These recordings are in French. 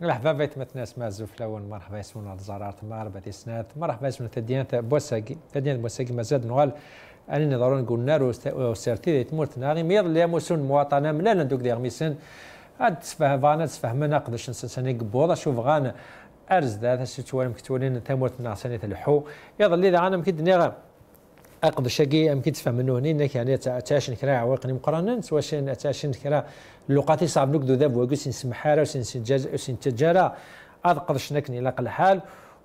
مرحبا بيت متناس ما زوفلاون مرحبا يسمونا الزرارت مرحبا تسنات مرحبا يسمونا تديان بوساقي مازاد نوال أني ضروري نقول نارو وسيرتي تمورت ناغي ميض اللي مسون مواطنة ملا ندوك ديغ ميسن هاد تسفه فانا تسفهمنا قداش نساني قبوضه شوف غانا ارز ذات شتوالم كتولين تمورت ناغساني تلحو يضل لي انا ممكن نغا اقد شقي ممكن تفهم منه هنيك يعني تاشن كرا عواقني مقارنه سواء تاشن كرا اللقاتي صعب نقدو ذاب وقس نسمحاره وسن تجاره اقدش نكني لاق الحال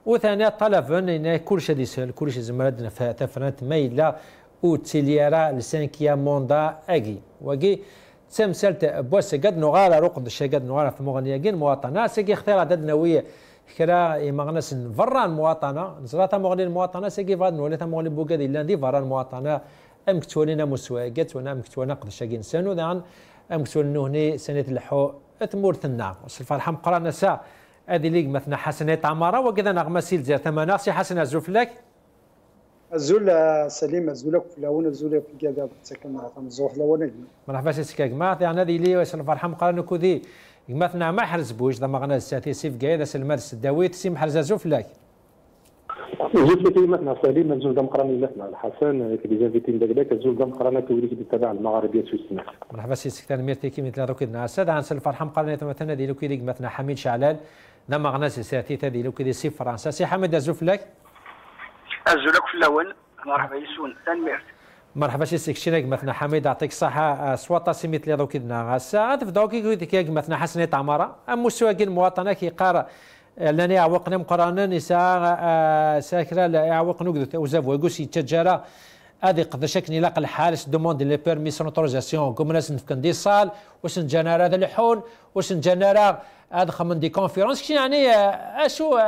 وثاني طلبا ان كل شيء يسهل كل شيء زمرتنا تفرنت ميلا وتسيليرا لسانكيا موندا اجي وقي تمثلت بوس قد نغار رقد الشيء قد نغار في مغنيين مواطنه سيكي اختيار عدد نويه كرا مغنس فران مواطنه نزراتا مغني المواطنه سيكي فاد نوليتا مغني بوغادي لاندي فران مواطنه ام كتولينا مسواقات وانا ام كتولنا قد الشيء انسان وذان ام كتولنا هني سنه اللحو تمورثنا وصل الحم قرانا سا هذه ليك مثلا حسنات عماره وكذا نغمه سيل زير ثمانه سي حسن الزوف لك الزول سليم الزولك في الاول الزولك في كذا تسكن مع الزوح الاول مرحبا سي جماعه يعني هذه لي وصل الفرحه مقارنه كذي مثلا ما حرز بوش ذا مغنى الساتي سيف قايد سلمات السداوي تسيم حرز زوف لك زوج في مثلا سليم الزول دم قراني مثلا الحسن كي زافيتين داك الزول دم قرانا كوريك بالتبع المغاربيه تسمع مرحبا سي سكتان ميرتي كي مثل هذوك الناس هذا عن الفرحه مقارنه مثلا هذه لو كي مثلا حميد شعلال ذا مغنى الساتي هذه لو كي سي فرنسا سي حميد زوف لك الزولك في الاول مرحبا يسون تنمير مرحبا شي سكشينك مثلا حميد يعطيك الصحه سواطا سميت لي دوك الناس تفداو كي مثلا حسنيت عماره ام مسواقين المواطنه كيقار لاني يعوقنا مقرانا نساء ساكره لا يعوق نقدو وزاف ويقوس يتجارة هذه قد شكني لاق الحارس دوموند لي بيرميسيون اوتوريزاسيون كوم ناس نفكن دي صال واش نجنر هذا اللحون واش نجنر هذا خمن دي كونفيرونس يعني اشو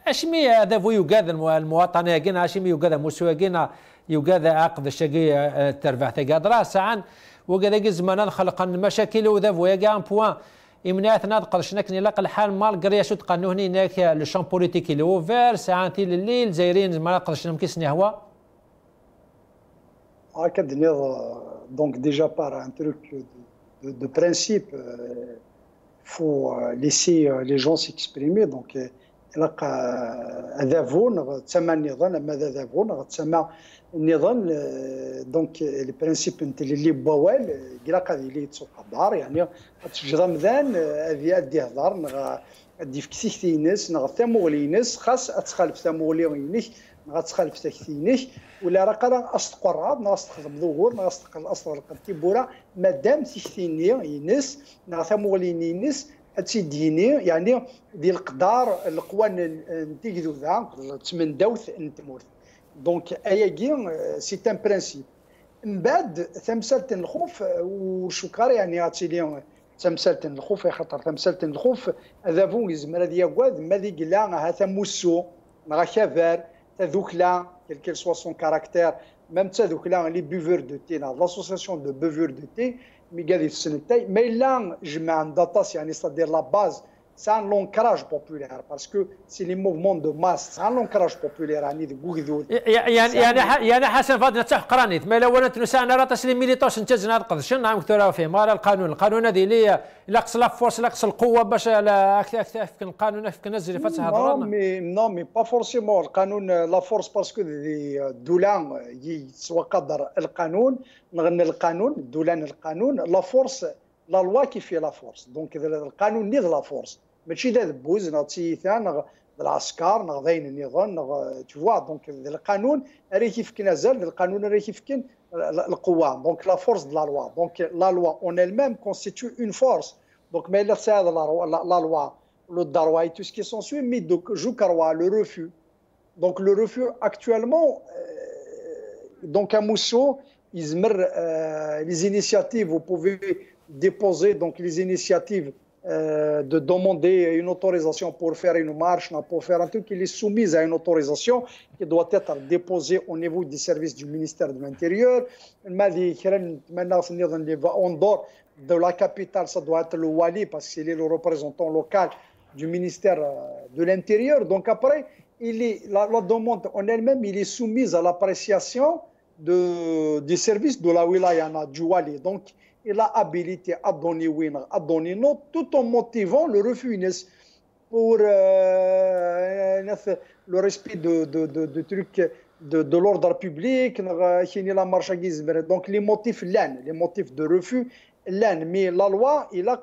اشمي هذا فو يقاد المواطنه كاين اشمي يقاد مسواقين يقاد عقد الشقي تربح تقادرا ساعا وكذا زمان خلق المشاكل وذا فويا كاع بوان امناتنا قرش نكني لاق الحال مال قريه شو تقنوني هناك لو شامب بوليتيكي لو اوفير ساعتي لليل زايرين ما قرش نمكسني هوا هكا دونك ديجا بار ان تروك دو برانسيب faut laisser les gens s'exprimer donc لقى ذافون تسمى النظام ماذا ذافون تسمى النظام دونك البرانسيب انت اللي بوال قلاق هذه اللي تسوق الدار يعني تشجر مذان هذه ادي هضر ادي في كسيتينس نغ ثمولينس خاص اتخالف ثمولينس نغ تخالف تكتينس ولا راه استقرا نغ استخدم ظهور نغ استقل الاصل القتيبوره مادام تكتيني ينس نغ ثمولينس تيديني يعني ديال القدار القوان نتيجدو ذا تمندوث نتمورث دونك اياكي سي ان برانسيب من بعد تمثالة الخوف وشكر يعني عاتيلي تمثالة الخوف خاطر تمثالة الخوف هذا فون يزمر هذا يقعد ما ذيك لا هذا موسو نغا كافار تذوك لا كيل سوا سون كاركتير ميم تذوك لا لي بوفور دو تي لاسوسياسيون دو بوفور دو تي مي قاعد السنتاي ما الا جمع داتاس يعني صدير لا باز c'est un ancrage populaire parce que c'est les mouvements de masse c'est un ancrage populaire يعني ذو يعني حسن فاضل نتاع قرانيت ما لو انت نسانا راه تسليم ميليتوس نتجن هذا قد شنو نعم كثر فيه مال القانون هذه اللي لاقص لا فورس لاقص القوه باش اكثر في القانون في نزل فتح هضرنا نو مي با فورسيمون القانون لا فورس باسكو الدوله سوا قدر القانون نغني القانون الدولان القانون لا فورس لا لوا كي في لا فورس دونك القانون نيض لا فورس ماشي ذا بوز نغتيثان العسكر نغضين النظام تشوا دونك القانون راه كيف نزل القانون راه كيف القوه دونك لا فورس دو لا لوا دونك لا لوا اون elle même constitue une force donc mais là c'est la loi le droit et tout ce qui s'ensuit mais donc je crois le refus donc le refus actuellement donc à Mousso izmer les initiatives vous pouvez déposer donc les initiatives de demander une autorisation pour faire une marche, pour faire un truc qui est soumise à une autorisation qui doit être déposée au niveau du service du ministère de l'Intérieur. En dehors de la capitale, ça doit être le Wali parce qu'il est le représentant local du ministère de l'Intérieur. Donc après, la demande en elle-même, il est soumise à l'appréciation du service de la Wilaya du Wali. Donc il a habilité à donner oui, à donner non, tout en motivant le refus pour le respect de trucs de l'ordre public, la marchandise. Donc les motifs de refus, mais la loi, il a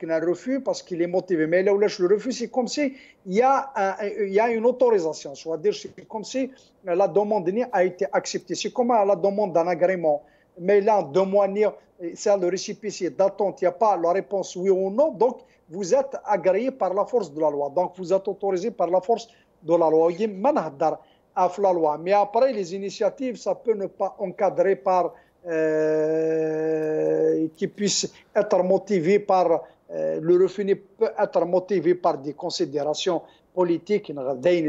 un refus parce qu'il est motivé. Mais là où le refus, c'est comme si il y a une autorisation, c'est-à-dire c'est comme si la demande a été acceptée. C'est comme la demande d'un agrément. Mais là, 2 mois, c'est le récépissé d'attente, il n'y a pas la réponse oui ou non, donc vous êtes agréé par la force de la loi. Donc vous êtes autorisé par la force de la loi. La loi. Mais après, les initiatives, ça peut ne pas encadrer par qui puissent être motivées par le refus peut être motivé par des considérations politiques, mais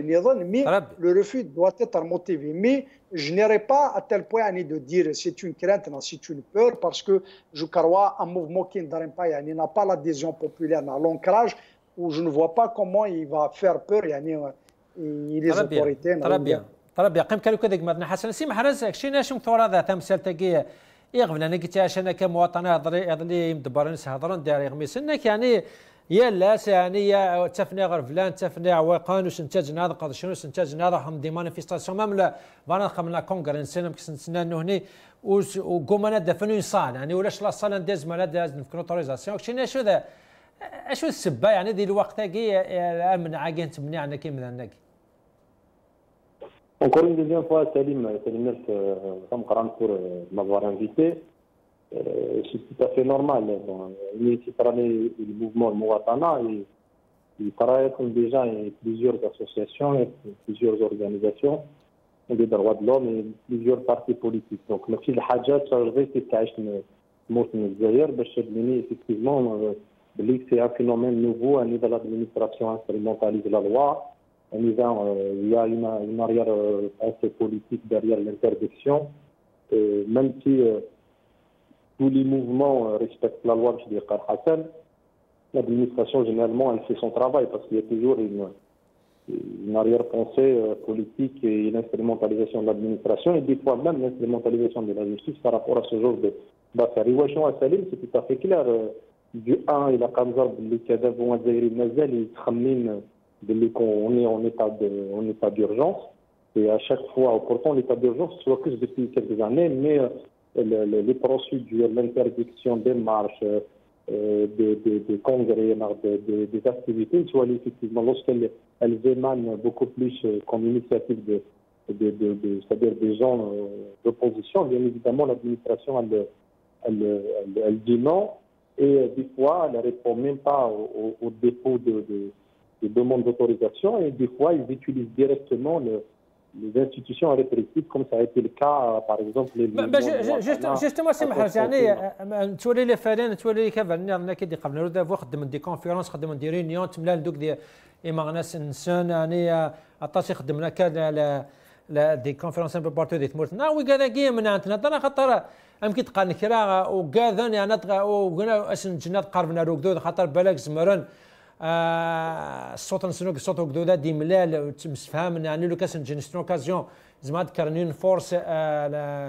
le refus doit être motivé. Mais je n'irai pas à tel point de dire c'est une crainte, non, c'est une peur, parce que je crois un mouvement qui n'a pas l'adhésion populaire dans l'ancrage, où je ne vois pas comment il va faire peur les autorités. Très bien. طلب يقيم كانوا كذا قمرنا حسن سي محرز شي ناشم ثورة ذا تمثال تاقي يغفل انا قلت انا كمواطن هضري مدبر ناس هضرن داري غميسنك يعني يا لاس يعني يا تفني غير فلان تفني عواقان وسنتاج هذا قد شنو سنتاج هذا هم دي مانيفيستاسيون مام لا فانا خمنا كونغر نسنا كسنسنا انه هني وقومنا دفنوا يصال يعني ولاش لا صال نداز ما داز نفكروا اوتوريزاسيون شي شو ذا اشو السبه يعني ذي الوقت تاقي من عاقين تبني عنا كي مثلا. Encore une deuxième fois, Salim pour m'avoir invité. C'est tout à fait normal. Le mouvement Mouatana, il travaille comme déjà plusieurs associations, plusieurs organisations des droits de l'homme et plusieurs partis politiques. Donc, le fil Hajjat, ça veut dire que effectivement, c'est un phénomène nouveau, un niveau de l'administration instrumentalise la loi. Il y a une arrière-pensée politique derrière l'interdiction, même si tous les mouvements respectent la loi de Hassan, l'administration généralement elle fait son travail parce qu'il y a toujours une arrière-pensée politique et une instrumentalisation de l'administration et des fois même l'instrumentalisation de la justice par rapport à ce genre d'affaires. C'est tout à fait clair. Du 1, il a comme ça, les cadavres vont on est en état d'urgence et à chaque fois, pourtant l'état d'urgence soit que depuis quelques années, mais les procédures, l'interdiction des marches, des congrès, des activités, soit effectivement lorsqu'elles émanent beaucoup plus comme initiative c'est-à-dire des gens d'opposition, bien évidemment l'administration elle dit non et des fois elle ne répond même pas au dépôt de demande d'autorisation et des fois ils utilisent directement les institutions répressives comme ça a été le cas par exemple les justement سي محرز يعني تولي لي فلان تولي لي كيف انا كي قبل نرد خدم دي كونفيرونس خدم دي ريونيون تملا دوك دي ايماغناس انسان يعني عطاش خدمنا كذا لا دي كونفيرونس ان بارتو دي تمرتنا وكذا كي من عندنا ترى خاطر يمكن تقال كرا وكذا يعني وقلنا اش جنات قربنا روكدود خاطر بالك زمرن الصوت نسنوك الصوت وكذا دي ملال مسفهم يعني لو كاس جينسترون اوكازيون زعما كارنين فورس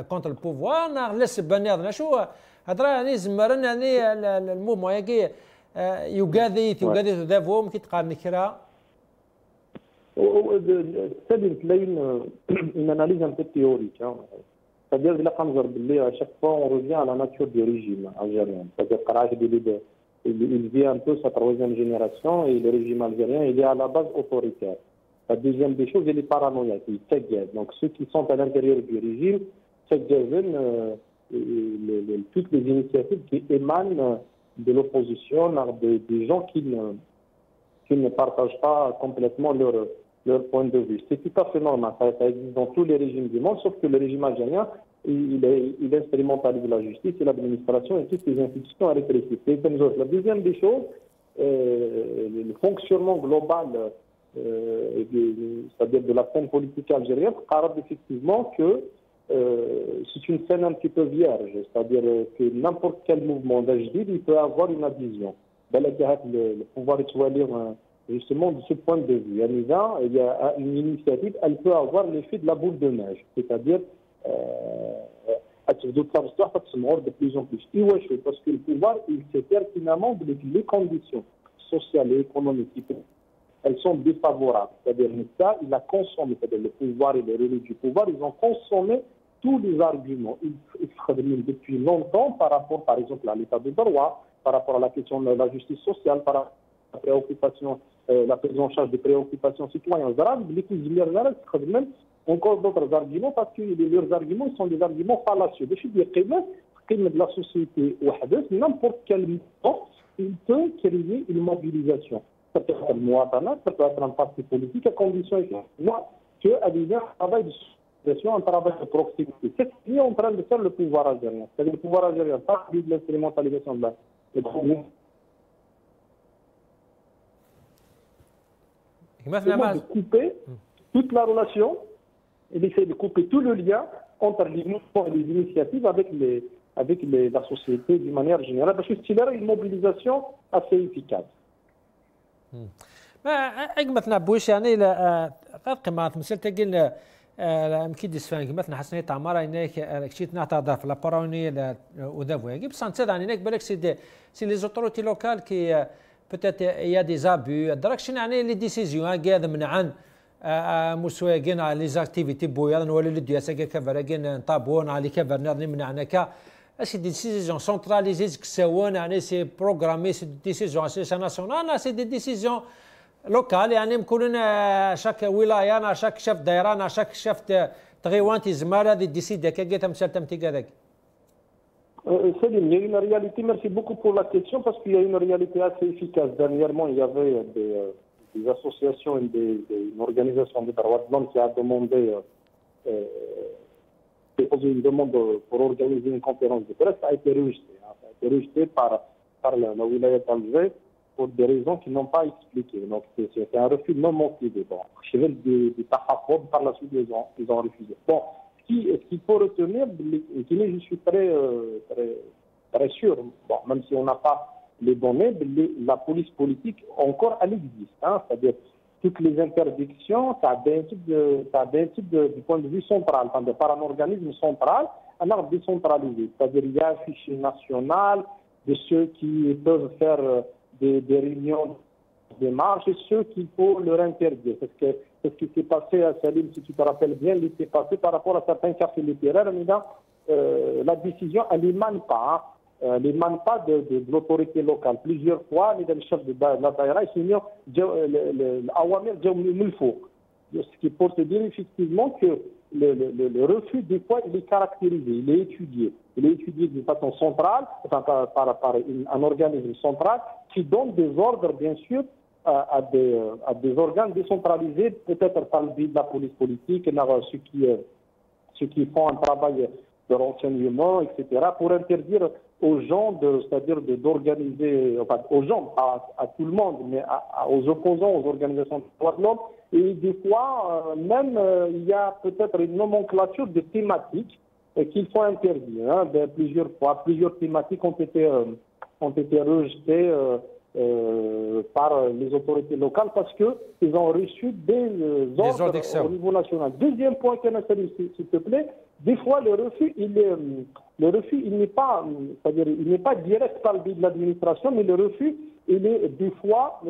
كونتر البوفوار نغلس بنيضنا شو هضره يعني زمرن يعني المومون ياكي يقاذي دافو ممكن تقارن كرا. C'est une analyse un peu théorique. C'est-à-dire que à chaque fois, on revient à la nature du régime algérien. C'est-à-dire qu'il vit un peu sa troisième génération et le régime algérien, il est à la base autoritaire. La deuxième des choses, il est paranoïaque, il s'égage. Donc ceux qui sont à l'intérieur du régime s'égagent toutes les initiatives qui émanent de l'opposition, des gens qui ne partagent pas complètement leur point de vue. C'est tout à fait normal, ça existe dans tous les régimes du monde, sauf que le régime algérien, il instrumentalise la justice et l'administration et toutes les institutions répressives. La deuxième des choses, le fonctionnement global, c'est-à-dire de la scène politique algérienne, parle effectivement que c'est une scène un petit peu vierge, c'est-à-dire que n'importe quel mouvement d'Ajdid, il peut avoir une adhésion. Le pouvoir étoilé justement de ce point de vue. Il y a une initiative, elle peut avoir l'effet de la boule de neige, c'est-à-dire de plus en plus. Parce que le pouvoir, il sait pertinemment que les conditions sociales et économiques, elles sont défavorables. C'est-à-dire l'État, il a consommé, c'est-à-dire le pouvoir et les relais du pouvoir, ils ont consommé tous les arguments. Ils se depuis longtemps par rapport, par exemple, à l'état de droit, par rapport à la question de la justice sociale, par rapport à la préoccupation, la prise en charge des préoccupations citoyennes. Même encore d'autres arguments, parce que leurs arguments sont des arguments fallacieux. De la société, n'importe quel moment, il peut créer une mobilisation. Ça peut être ça peut être un parti politique, à condition qu'à des un travail de socialisation, un travail de proximité. C'est ce qui est en train de faire le pouvoir algérien. C'est-à-dire le pouvoir algérien, pas de l'instrumentalisation de la de couper toute la relation et d'essayer de couper tout le lien entre les mouvements et les initiatives avec la société d'une manière générale, parce que c'est une mobilisation assez efficace. ما مثلا بوش يعني لا قيمات مثل تقول مكيد يسفان مثلا حسنية عمارة هناك كشيت نعتذر في لاباروني لا وذابوا يجيب سانتيد عن هناك بالك سي لي زوتوريتي لوكال كي peut-être il y a des abus دركش يعني لي ديسيزيون قاعد من عن مسواقين على لي زاكتيفيتي بويا ولا لي دياسا كفرقين نطابون على كفرنا من عنك c'est des décisions centralisées que c'est programmé, c'est des décisions nationales, c'est des décisions locales. يعني مكونين chaque ولاية chaque chef دايرة chaque chef تغيوان تزمار هذه décide كجيت مثل تمتي كذاك. Céline, il y a une réalité, merci beaucoup pour la question, parce qu'il y a une réalité assez efficace. Dernièrement, il y avait des associations et une organisation des droits de l'homme qui a demandé déposé une demande pour organiser une conférence de presse, a été rejetée. Ça a été rejeté par la wilaya d'Alger pour des raisons qu'ils n'ont pas expliquées. Donc c'est un refus non motivé. Bon, chevel des tahafob, par la suite ils ont refusé. Bon, ce qu'il faut retenir, je suis très sûr, bon, même si on n'a pas les données, la police politique encore elle existe. C'est-à-dire toutes les interdictions, ça a bien type du point de vue central, par un organisme central, un ordre décentralisé. C'est-à-dire qu'il y a un fichier national de ceux qui peuvent faire des réunions, des marches, et ceux qu'il faut leur interdire. Parce que ce qui s'est passé à Salim, si tu te rappelles bien, il s'est passé par rapport à certains quartiers littéraires, mais là, la décision, elle n'émane pas. n'émane pas de l'autorité locale. Plusieurs fois, le chef de la daïra, il s'est mis l'awamir ce qui peut se dire effectivement que le refus, des fois, il est caractérisé, il est étudié. Il est étudié de façon centrale, par un organisme central qui donne des ordres, bien sûr, à des organes décentralisés, peut-être par le biais de la police politique, ceux qui font un travail de renseignement, etc., pour interdire aux gens, c'est-à-dire d'organiser, enfin aux gens, à tout le monde, mais aux opposants, aux organisations de droits de l'homme. Et des fois, même, il y a peut-être une nomenclature de thématiques qu'il faut interdire. Plusieurs fois, plusieurs thématiques ont été rejetées par les autorités locales parce qu'ils ont reçu des ordres au niveau national. Deuxième point, s'il te plaît, des fois le refus, il n'est pas, c'est-à-dire, il n'est pas direct par le biais de l'administration, mais le refus, il est des fois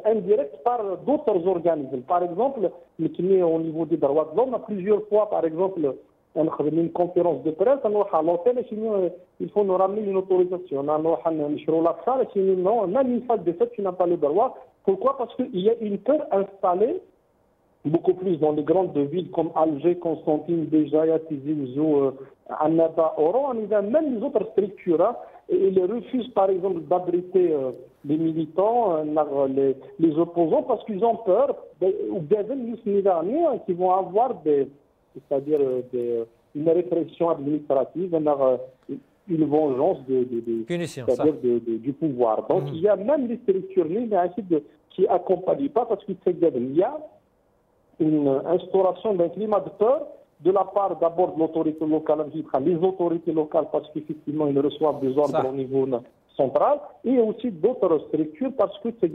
indirect par d'autres organismes. Par exemple, qui est au niveau des droits de l'homme, plusieurs fois, par exemple, une conférence de presse, à l'hôtel, il faut nous ramener une autorisation. Non, même une phase de fait, tu n'as pas le droit. Pourquoi? Parce qu'il y a une peur installée, beaucoup plus dans les grandes villes comme Alger, Constantine, Béjaïa, Tizi Ouzou, Annaba, Oran, même les autres structures, ils refusent par exemple d'abriter les militants, les opposants, parce qu'ils ont peur, ou bien qui vont avoir c'est-à-dire une répression administrative, une vengeance du pouvoir. Donc il y a même des structures qui n'accompagnent pas parce qu'il y a une instauration d'un climat de peur de la part d'abord de l'autorité locale, les autorités locales parce qu'effectivement ils reçoivent des ordres au niveau centrale et aussi d'autres structures parce que c'est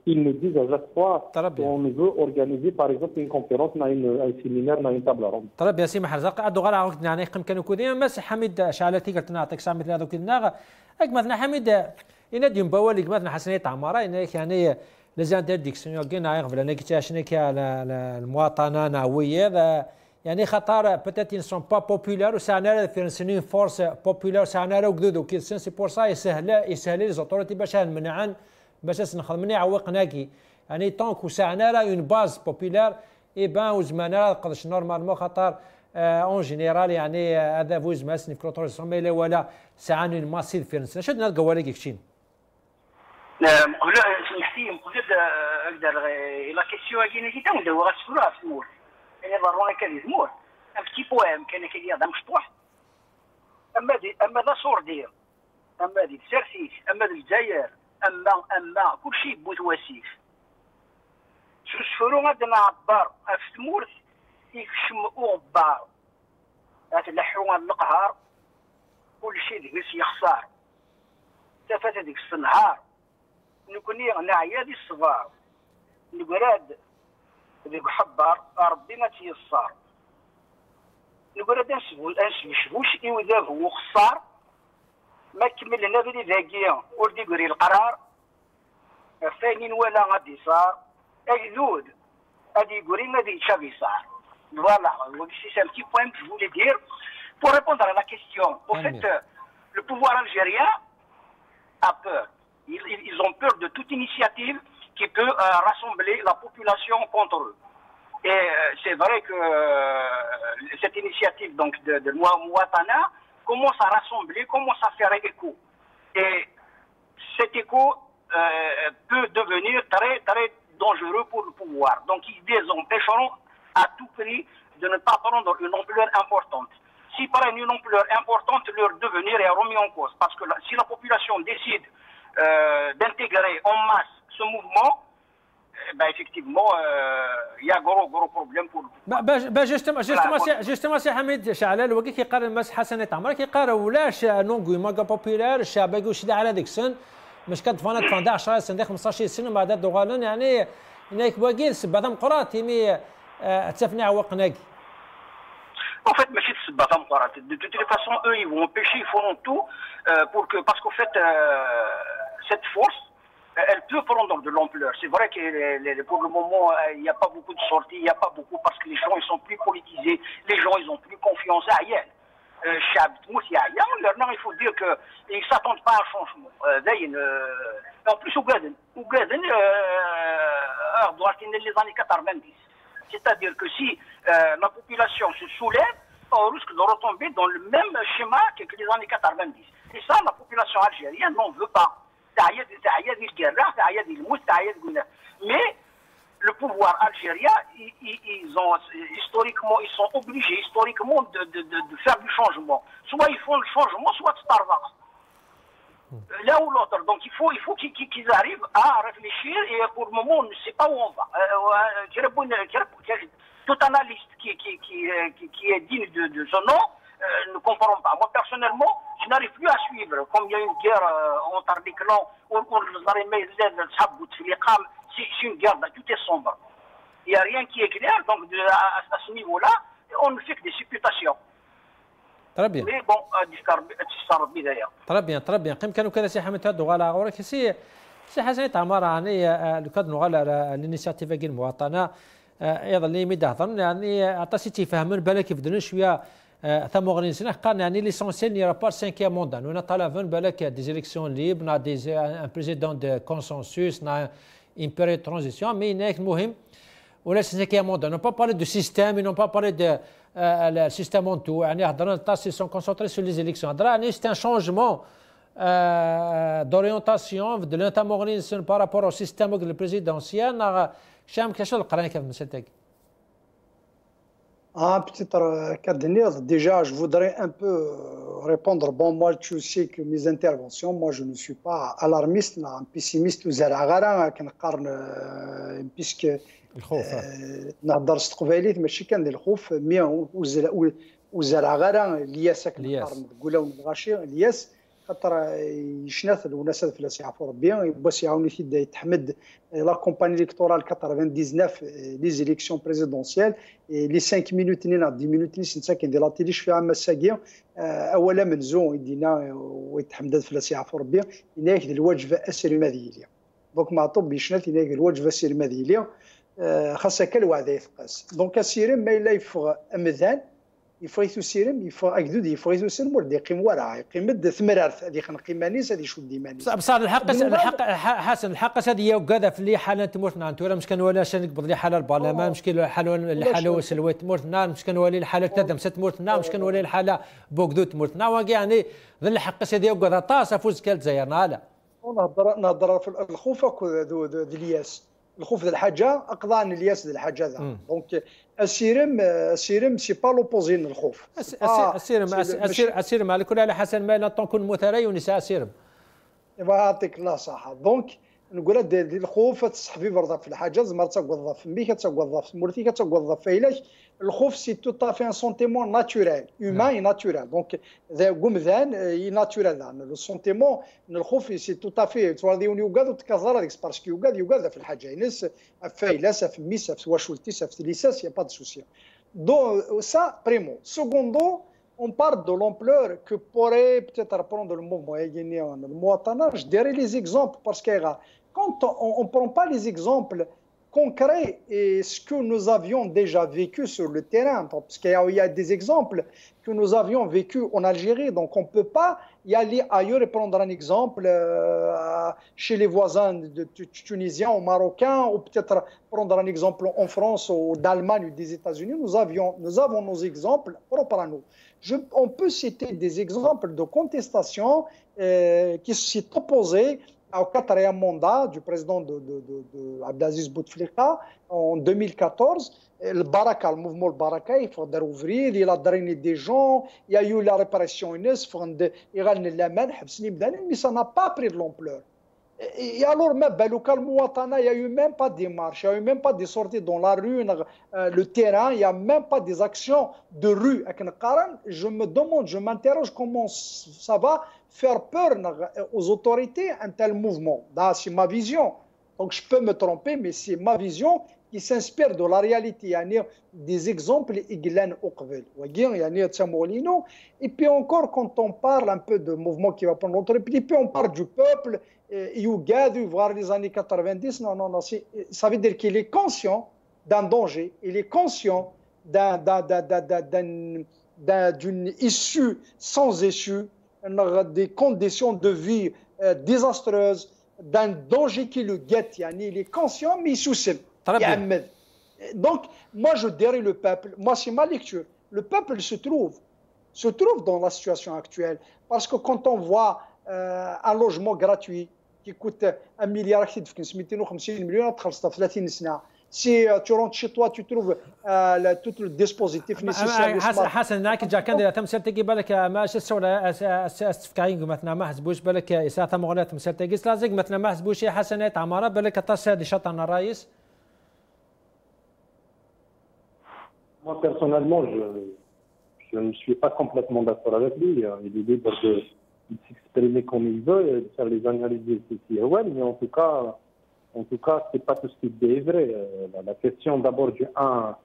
ils nous disent à chaque fois qu'on veut organiser par exemple une conférence, un séminaire, une table ronde. طرب يا سي محرزق ادو غير عاود يعني كانوا كودين مس حميد شعلتي قلت نعطيك سامي هذا كنا مثلا حميد ينادي مبوالي مثلا حسنيه عماره يعني les interdictions كاين يغفل انا كي شنو المواطنه ناويه يعني خطر peut-être ils ne sont pas populaires وساعنا في une force populaire ساعنا وكذا وكذا سي بور سا يسهل لي زوتوريتي باش نمنعن باش نخدم عوقناكي يعني طونك وساعنا لا اون باز بوبولير اي بان وزمانا قدش نورمالمون خطر اون جينيرال يعني هذا فوز ماسني في كروتوريسون مي ولا ساعان ماسيد فيرنس شد نلقى ولا كيكشين سمحتي مقصد اقدر لا كيسيون كاينه كي تندو غتسولها في المول يعني ضروري كان يزمور ان بتي بوام كان كيدير هذا مشطوح اما ذا صور دير اما دي السرسيس اما الجزائر اما كل شيء بوتواسيف شوفوا غادي نعبر في تمورت يكشم غبار تلحوا القهار كل شيء ديك يخسر تفات هذيك النهار نكوني نعيا دي الصغار نقراد ديك حبار ربي ما تيسر نقراد نشبوش إذا هو خسار ما كمل لنا بلي ذاكيا ولدي يقري القرار ثاني ولا غادي صار أجدود غادي يقري غادي شافي صار فوالا c'est un petit point que je voulais dire pour répondre à la question. En fait, le pouvoir algérien a peur. Ils ont peur de toute initiative qui peut rassembler la population contre eux. Et c'est vrai que cette initiative donc de Mouatana commence à rassembler, commence à faire écho. Et cet écho peut devenir très très dangereux pour le pouvoir. Donc ils les empêcheront à tout prix de ne pas prendre une ampleur importante. S'ils prennent une ampleur importante, leur devenir est remis en cause. Parce que si la population décide d'intégrer en masse ce mouvement, ben effectivement, il y a gros problème pour justement سي حميد شعلال وكي كيقارن المس حسنة عمر كيقارن ولاش نونغوي ماغا بوبولير الشعب يقول شي على ديك السن مش كتفانا 10 سنه 15 سنه بعد دوغالن يعني هناك باقي بعضهم قرات مي تسفني عوقناك. En fait, mais c'est de toutes les façons, eux, ils vont empêcher, ils feront tout pour que, parce qu'en fait, cette force, elle peut prendre de l'ampleur. C'est vrai que pour le moment, il n'y a pas beaucoup de sorties, il n'y a pas beaucoup parce que les gens, ils sont plus politisés, les gens, ils ont plus confiance à rien. Il faut dire qu'ils ne s'attendent pas à un changement. En plus, Ougaden, les années 90. C'est-à-dire que si la population se soulève, on risque de retomber dans le même schéma que les années 90. Et ça, la population algérienne n'en veut pas. Mais le pouvoir algérien, ils sont obligés historiquement de faire du changement. Soit ils font le changement, soit Starbucks. L'un ou l'autre. Donc il faut qu'ils arrivent à réfléchir et pour le moment on ne sait pas où on va. Tout analyste qui est digne de ce nom ne comprend pas. Moi personnellement, je n'arrive plus à suivre. Comme il y a une guerre entre les clans, c'est une guerre, tout est sombre. Il n'y a rien qui est clair, donc à ce niveau-là, on ne fait que des supputations. Très bien. Mais bon, très bien. قيم كانوا كذا سي حمد هادو غالا غورك سي حسنية عمارة يعني لو كادو غالا الانيشيتيف كاين المواطنة ايضا اللي ميدا هضرنا يعني عطاسي تيفهمون بالك يبدلون شوية ثم اورغانيزيشن قالنا يعني ليسونسيال ني با سانكيام موندا نو طالبون بالك دي زيليكسيون ليبر نا دي ان بريزيدون دو كونسنسوس نا une période de transition mais il est مهم ولا سانكيام موندا نو با بارلي دو سيستيم نو با بارلي دو le système en tout. Ils sont concentrés sur les élections. C'est un changement d'orientation de l'intermodernisation par rapport au système présidentiel. Peut-être, Kadenir, déjà, je voudrais un peu répondre. Bon, moi, tu sais que mes interventions, moi, je ne suis pas alarmiste, un pessimiste ou zaragara, puisque نهضر صدق باليت ماشي كان الخوف وزرع غير الياس كنقارن تقولوا الغاشي الياس خاطر يشناث الناس في السيعفو ربي باش يعاوني في يتحمد لا كومباني الكتورال 99 لي زيليكسيون بريزيدونسيال لي 5 مينوت نينا 10 مينوت نسا كندير لا تيليش فيها مساكيا اولا منزون يدينا ويتحمد في السيعفو ربي هناك الواجب اسير مذيليا دونك معطوب يشناث هناك الواجب اسير مذيليا خاصة كالوعد يفقس دونك اسير ما الا يفغ امذان يفريتو سيرم يفريتو يفريتو سيرم ورد يقيم وراه يقيم مد ثمرارث هذه خنقيم مانيس هذه شو ديمانيس بصح الحق حسن الحق هذه هي وكذا في اللي حاله تموتنا انت ولا مش كان ولا شان نقبض لي حاله البرلمان مش كان الحاله وسلويت تموتنا مش كان ولا الحاله تدم ست تموتنا مش كان ولا الحاله بوكدو تموتنا يعني ذا الحق هذه وكذا طاس فوز كال زيرنا لا نهضر في الخوف ذو الياس الخوف ذا الحاجه اقضى الياس ذا الحاجه ذا دونك السيرم سي با لوبوزين الخوف السيرم على كل حال حسن ما تكون مثري ونساء السيرم يعطيك الله صحه دونك نقول الخوف تصحفي برضه في الحاجه زمر توظف ميك توظف مرتي توظف فيلاش الخوف سي تو طافي ان سونتيمون ناتوريل هيومان ناتوريل دونك ذا قمذان ناتوريل لو سونتيمون الخوف سي تو طافي تورديون يوغاد وتكاثر هذيك باسكو يوغاد في الحاجه الناس فيلاس في ميس في واشولتي في ليساس يا با دو سوسي دو سا بريمو سكوندو on parle de l'ampleur que pourrait peut-être prendre le mouvement guinéen, le Mouattana. Je dirais les exemples parce que quand on ne prend pas les exemples concrets et ce que nous avions déjà vécu sur le terrain, parce qu'il y a des exemples que nous avions vécu en Algérie, donc on ne peut pas y aller ailleurs et prendre un exemple chez les voisins tunisiens ou marocains, ou peut-être prendre un exemple en France ou d'Allemagne ou des États-Unis. Nous avons nos exemples propres à nous. On peut citer des exemples de contestation qui s'est opposé au quatrième mandat du président de Abdelaziz Bouteflika en 2014. Le Baraka, le mouvement le Baraka, il faut ouvrir, il a drainé des gens, il y a eu la répression, mais ça n'a pas pris de l'ampleur. Et alors, même local Mouattana, il n'y a eu même pas des marches, il n'y a eu même pas des sorties dans la rue, le terrain, il n'y a même pas des actions de rue. Je me demande, je m'interroge comment ça va faire peur aux autorités un tel mouvement. C'est ma vision. Donc je peux me tromper, mais c'est ma vision qui s'inspire de la réalité. Il y a des exemples, et puis encore, quand on parle un peu de mouvement qui va prendre notre pays, puis on parle du peuple, voir les années 90, non, ça veut dire qu'il est conscient d'un danger, il est conscient d'une issue sans issue, des conditions de vie désastreuses, d'un danger qui le guette. Il est conscient, mais il soucie. Donc, moi, je dirais le peuple, moi, c'est ma lecture. Le peuple se trouve dans la situation actuelle. Parce que quand on voit un logement gratuit qui coûte 1 milliard, 250 millions, 30 سنة. Si tu rentres chez toi, tu trouves tout le dispositif nécessaire. حسن هناك جا كان إذا تم سلتقي بالك ما شسوا استفكارين مثلا ما حسبوش بالك إذا تم غلط مسلتقي لازم مثلا ما حسبوش حسنات عمارة بالك تصل شطنا الرئيس. Moi personnellement, je ne suis pas complètement d'accord avec lui. Il est libre de s'exprimer comme il veut, de faire les analyses ici et ouais, mais en tout cas, c'est pas tout ce qu'il dit est vrai. La question d'abord du 1,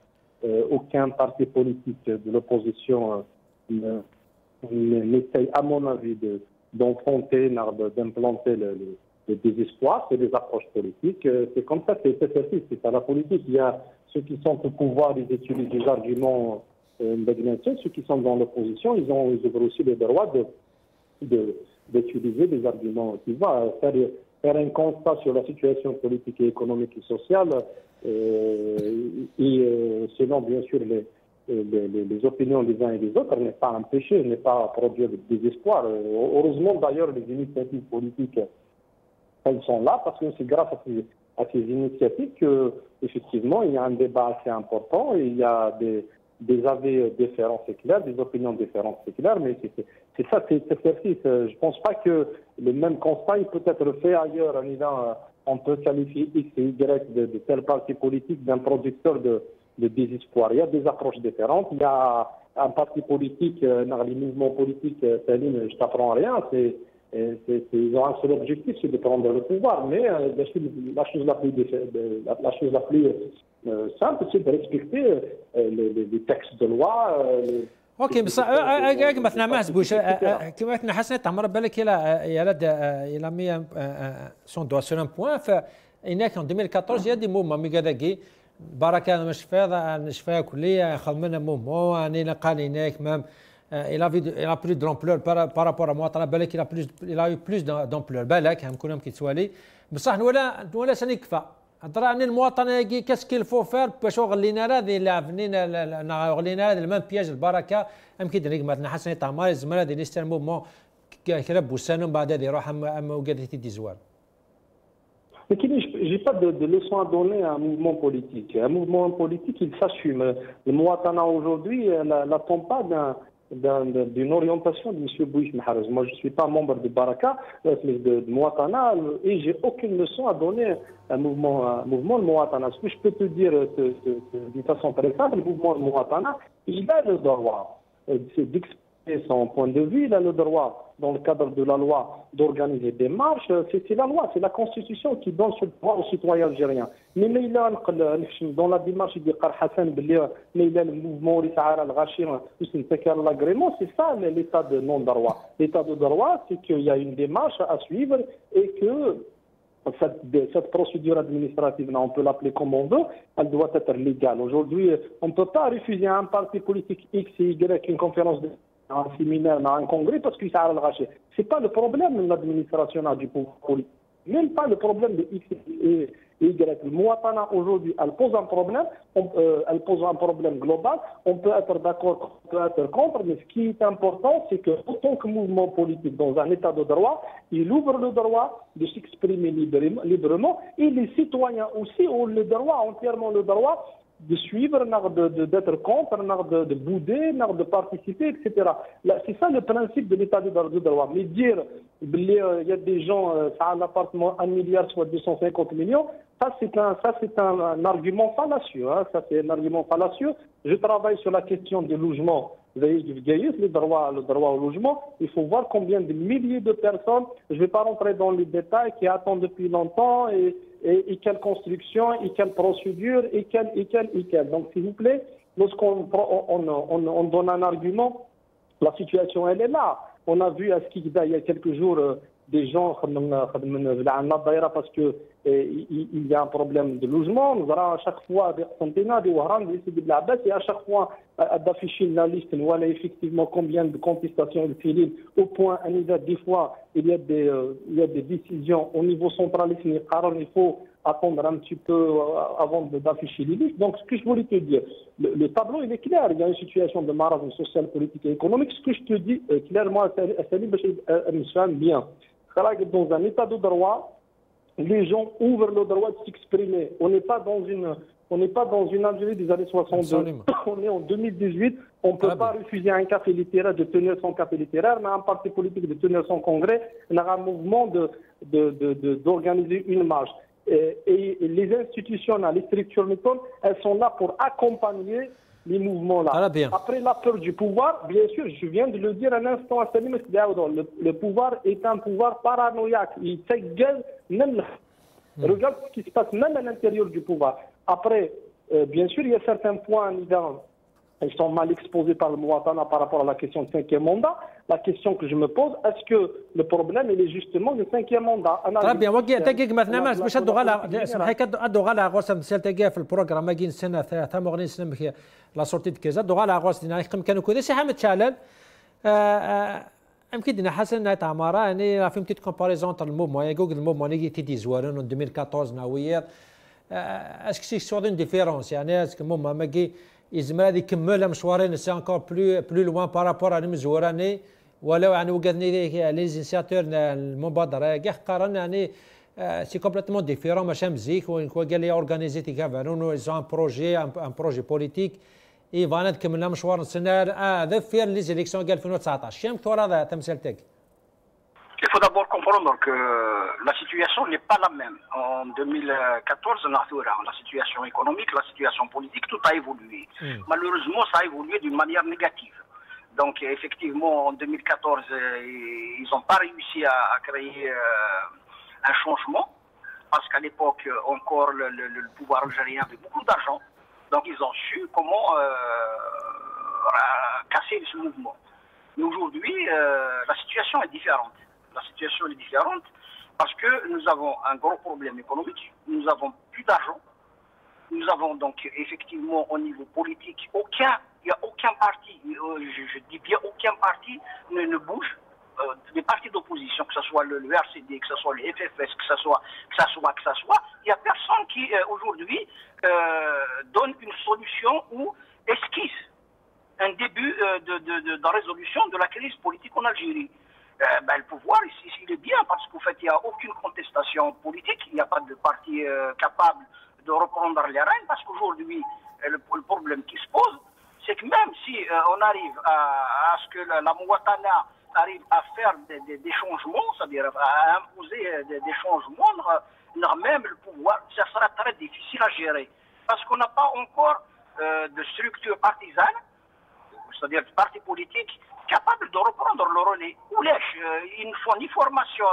aucun parti politique de l'opposition n'essaye, à mon avis, d'enfoncer, d'implanter le désespoir. C'est des approches politiques. C'est comme ça, c'est pas la politique. Il y a ceux qui sont au pouvoir, ils utilisent des arguments ceux qui sont dans l'opposition, ils ont aussi le droit d'utiliser des arguments qui vont faire un constat sur la situation politique et économique et sociale et selon bien sûr les opinions des uns et des autres n'est pas empêché, n'est pas produire de désespoir. Heureusement d'ailleurs les initiatives politiques elles sont là parce que c'est grâce à ces initiatives qu'effectivement il y a un débat assez important et il y a des avis différents, c'est clair, des opinions différentes, c'est clair, mais c'est ça, cet exercice. Je ne pense pas que le même constat, il peut être fait ailleurs en disant on peut qualifier X et Y de tel parti politique d'un producteur de désespoir. Il y a des approches différentes, il y a un parti politique, les mouvements politiques, je t'apprends rien, ils ont un seul objectif, c'est de prendre le pouvoir. Mais la chose la plus simple, c'est de respecter les textes de loi. اوكي بس مثلا ما حسبوش كما حسنا تعمر بالك الى 100 سون دو سور ان بوان فهناك ان 2014 يدي موما ميغاداكي بركه مش فيها كليه خدمنا مومون اني قال هناك مام il a plus d'ampleur par rapport à moi بالك il a eu plus d'ampleur بالك نكون كيتسوالي بصح ولا سنكفى هضر عن المواطنه كاس كيل فو فير باش غلينا هذه اللي عفنينا غلينا هذا المام بياج البركه يمكن دريك مثلا حسن تاع ماري زمرا دي ليستر موفمون كلاب وسانهم بعد هذه يروح اما وقادتي دي زوال. Mais je n'ai pas de leçon à donner à un mouvement politique. Un mouvement politique, il s'assume. Le Mouatana aujourd'hui n'attend pas d'une orientation de M. Bouich Mahrez. Moi, je ne suis pas membre de Baraka, de Mouatana, et je n'ai aucune leçon à donner à un mouvement de Mouatana. Ce que je peux te dire d'une façon très simple, le mouvement de Mouatana, il a le droit d'exprimer son point de vue, il a le droit, dans le cadre de la loi, d'organiser des marches. C'est la loi, c'est la Constitution qui donne ce droit aux citoyens algériens. Mais dans la démarche de Hassan, mais le mouvement l'agrément, c'est ça l'état de non-droit. L'état de droit, c'est qu'il y a une démarche à suivre et que cette procédure administrative, on peut l'appeler comme on veut, elle doit être légale. Aujourd'hui, on ne peut pas refuser à un parti politique X et Y une conférence un séminaire, un congrès, parce qu'il s'est arraché. Ce n'est pas le problème de l'administration du pouvoir politique. Même pas le problème de X et Y. Le Mouatana, aujourd'hui, elle pose un problème global. On peut être d'accord, on peut être contre, mais ce qui est important, c'est que, autant que mouvement politique dans un état de droit, il ouvre le droit de s'exprimer librement, et les citoyens aussi ont le droit, entièrement le droit, de suivre, d'être contre, de bouder, de participer, etc. C'est ça le principe de l'état de droit. Mais dire il y a des gens, ça a un appartement 1 milliard, soit 250 millions, ça c'est un argument fallacieux. Hein. Ça c'est un argument fallacieux. Je travaille sur la question du logement. Le droit au logement, il faut voir combien de milliers de personnes, je ne vais pas rentrer dans les détails, qui attendent depuis longtemps et quelle construction, et quelle procédure, et quelle. Donc s'il vous plaît, lorsqu'on on donne un argument, la situation elle est là. On a vu à Skikda il y a quelques jours des gens parce que il y a un problème de logement. Nous avons à chaque fois des centenaires, des Wahran, des Sidi-Blabès, et à chaque fois d'afficher la liste, nous voyons effectivement combien de contestations de Philippe, au point, des fois, il y a des décisions au niveau centraliste, il faut attendre un petit peu avant d'afficher les listes. Donc, ce que je voulais te dire, le tableau, il est clair. Il y a une situation de marasme social, politique et économique. Ce que je te dis clairement, c'est bien. Dans un état de droit, les gens ouvrent le droit de s'exprimer. On n'est pas dans une Algérie des années 62. On est en 2018. On ne peut pas refuser à un café littéraire de tenir son café littéraire, mais à un parti politique de tenir son congrès, on a un mouvement d'organiser une marche. Et les institutions, les structures méthodes, elles sont là pour accompagner les mouvements-là. Après la peur du pouvoir, bien sûr, je viens de le dire un instant à Salim, le pouvoir est un pouvoir paranoïaque. Il s'égale même. Regarde ce qui se passe même à l'intérieur du pouvoir. Après, bien sûr, il y a certains points, ils sont mal exposés par le Mouatana par rapport à la question du 5e mandat. La question que je me pose, est-ce que le problème il est justement le 5e mandat? Très bien, دقيق مثلا ما باش ادو غالا غوس مثال تلقاه في البروغرام ما كاين سنه ثلاثه مغني سنه لا سورتي دو كازا دو غالا غوس دينا كانوا كذا شي حامد شالل يمكن دينا حسن تاع مارا يعني في بتيت كومباريزون تاع الموفمون يا جوجل الموفمون اللي تي زوارون 2014 ناويات اسكو سي سور اون ديفيرونس يعني اسكو الموفمون ما كي يزمر يكمل مشوارين سي انكور بلو لوان بارابور على المزوراني ولو يعني وقدني لي زينسياتور المبادره كاع قارن يعني سي كومبليتمون ديفيرون ماشي مزيك وقال لي اورغانيزي تي كافانون ايزون ان بروجي بوليتيك اي فانا كملنا مشوار السنه هذا في لي زيليكسيون قال 2019 شنو ثور هذا تمثيل تاعك Il faut d'abord comprendre que la situation n'est pas la même. En 2014, la situation économique, la situation politique, tout a évolué. Malheureusement, ça a évolué d'une manière négative. Donc, effectivement, en 2014, ils n'ont pas réussi à créer un changement, parce qu'à l'époque, encore, le pouvoir algérien avait beaucoup d'argent. Donc, ils ont su comment casser ce mouvement. Mais aujourd'hui, la situation est différente. La situation est différente parce que nous avons un gros problème économique, nous avons plus d'argent, nous avons donc effectivement au niveau politique, il n'y a aucun parti, je dis bien aucun parti ne bouge, des partis d'opposition, que ce soit le RCD, que ce soit le FFS, que ce soit, il n'y a personne qui aujourd'hui donne une solution ou esquisse un début de résolution de la crise politique en Algérie. Le pouvoir, ici, il est bien parce qu'en fait, il n'y a aucune contestation politique, il n'y a pas de parti capable de reprendre les rênes, parce qu'aujourd'hui, le problème qui se pose, c'est que même si on arrive à ce que la Mouattana arrive à faire des changements, c'est-à-dire à imposer des changements, même le pouvoir, ça sera très difficile à gérer, parce qu'on n'a pas encore de structure partisane, c'est-à-dire de partis politiques capables de reprendre le relais. Ils ne font ni formation,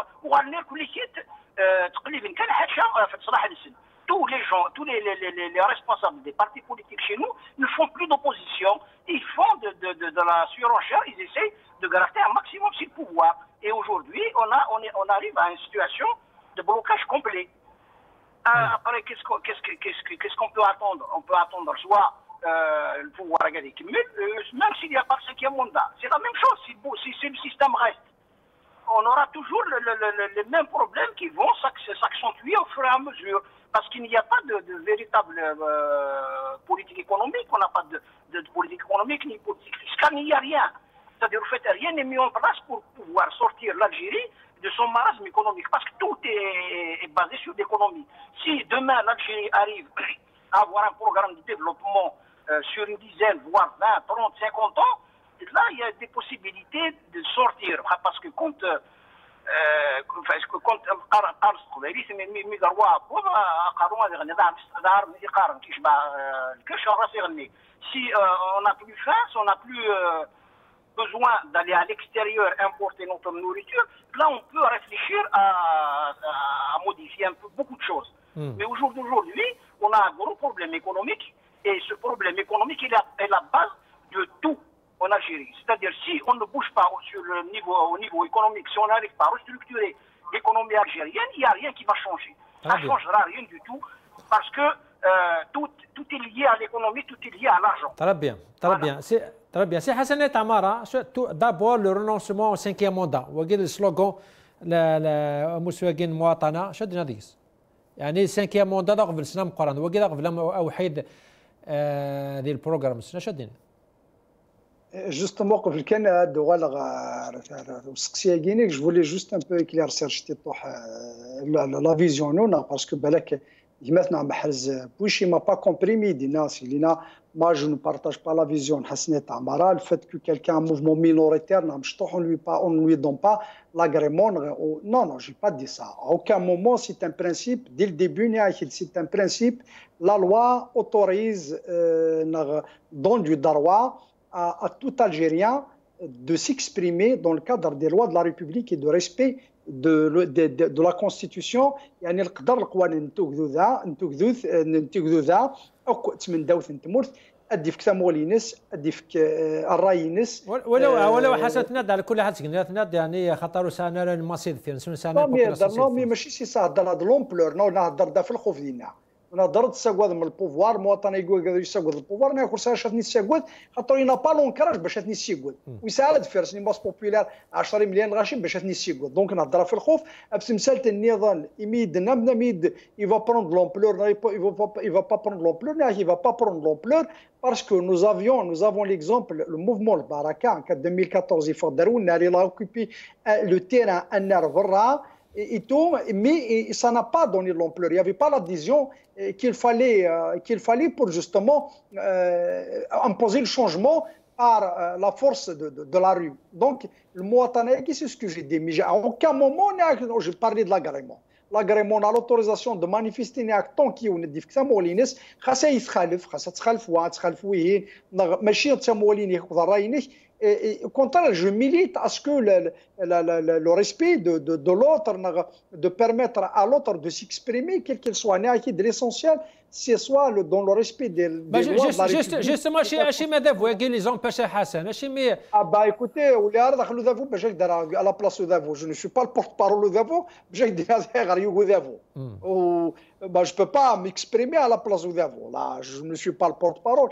tous les gens, tous les responsables des partis politiques chez nous ne font plus d'opposition, ils font de la surenchère, ils essayent de gratter un maximum sur le pouvoir. Et aujourd'hui, on arrive à une situation de blocage complet. Après, qu'est-ce qu'on peut attendre? On peut attendre soit le pouvoir académique, même s'il n'y a pas le 5e mandat. C'est la même chose si le système reste. On aura toujours les mêmes problèmes qui vont s'accentuer au fur et à mesure. Parce qu'il n'y a pas de véritable politique économique, on n'a pas de politique économique, ni politique fiscale, il n'y a rien. C'est-à-dire, en fait, rien n'est mis en place pour pouvoir sortir l'Algérie de son marasme économique, parce que tout est basé sur l'économie. Si demain l'Algérie arrive à avoir un programme de développement sur une dizaine, voire 20, 30, 50 ans, là, il y a des possibilités de sortir. Parce que quand si on n'a plus faim, si on n'a plus besoin d'aller à l'extérieur importer notre nourriture, là on peut réfléchir à modifier un peu beaucoup de choses. Mais aujourd'hui, on a un gros problème économique, et ce problème économique est la base de tout en Algérie. C'est-à-dire, si on ne bouge pas au niveau économique, si on n'arrive pas à restructurer l'économie algérienne, il n'y a rien qui va changer. Ça ne changera rien du tout, parce que tout est lié à l'économie, tout est lié à l'argent. Très bien, très bien. Très bien. C'est Hassanet Amara, d'abord le renoncement au 5e mandat. وقيل السلوغان المسواقين المواطنة شد ناديس. يعني 5e mandat قبل سنة مقارنة وقيل قبل أوحيد ذي البروغرام سنة شدين. Justement, قبل كان هذا وسقسي كينيك je voulais juste un peu éclaircir شتي طوح la vision نونا parce que بالك مثلا محرز بوشي ما pas compris ميدي ناس لينا. Moi, je ne partage pas la vision de Hassanet Amara. Le fait que quelqu'un, un mouvement minoritaire, on ne lui donne pas l'agrément. Non, je n'ai pas dit ça. À aucun moment, c'est un principe. Dès le début, c'est un principe. La loi autorise, donne du droit à tout Algérien de s'exprimer dans le cadre des lois de la République et de respect de la Constitution. يعني القدر القوانين نتوكدو ذا أو تمنداو ثنتمورث أدي فيك ثمولينس أدي فيك الراينس ولو حسيت ناد على كل حد ناد يعني خطروا سنة المصيد في سنة نومي ماشي سي صح هذا لومبلور نهضر دا في الخوف ديالنا نهضر تساقواد من البوفوار مواطن يقول يساقواد البوفوار ناكل ساعه شافني تساقواد خاطر ينا با لونكراج باش شافني تساقواد ويساعد فيرس باس بوبولار 10 مليون غاشي باش شافني تساقواد دونك نهضر في الخوف بتمثال النظام يميد نميد il va prendre l'ampleur il va pas prendre l'ampleur il va pas prendre l'ampleur parce que nous avons l'exemple le mouvement le Baraka en 2014 il faut Darouna il a occupé le terrain Annar Verra et tout, mais ça n'a pas donné l'ampleur. Il n'y avait pas l'adhésion qu'il fallait pour justement imposer le changement par la force de la rue. Donc, le Mouatanaïki, c'est ce que j'ai dit. Mais à aucun moment, je parlais de l'agrément. L'agrément a l'autorisation de manifester tant qu'il y a des difficultés, خاصة يتخالف خاصة تخالفوا ماشي تموليني رايني. Et au contraire, je milite à ce que le respect de l'autre, de permettre à l'autre de s'exprimer, quel qu'il soit. L'essentiel, c'est soit dans le respect des lois de la République. Justement, chez Madame, vous avez les empêchés Hassan. Ah bah écoutez, à la place de Davo, je ne suis pas le porte-parole de Davo, je ne peux pas m'exprimer à la place de Davo. Là, je ne suis pas le porte-parole.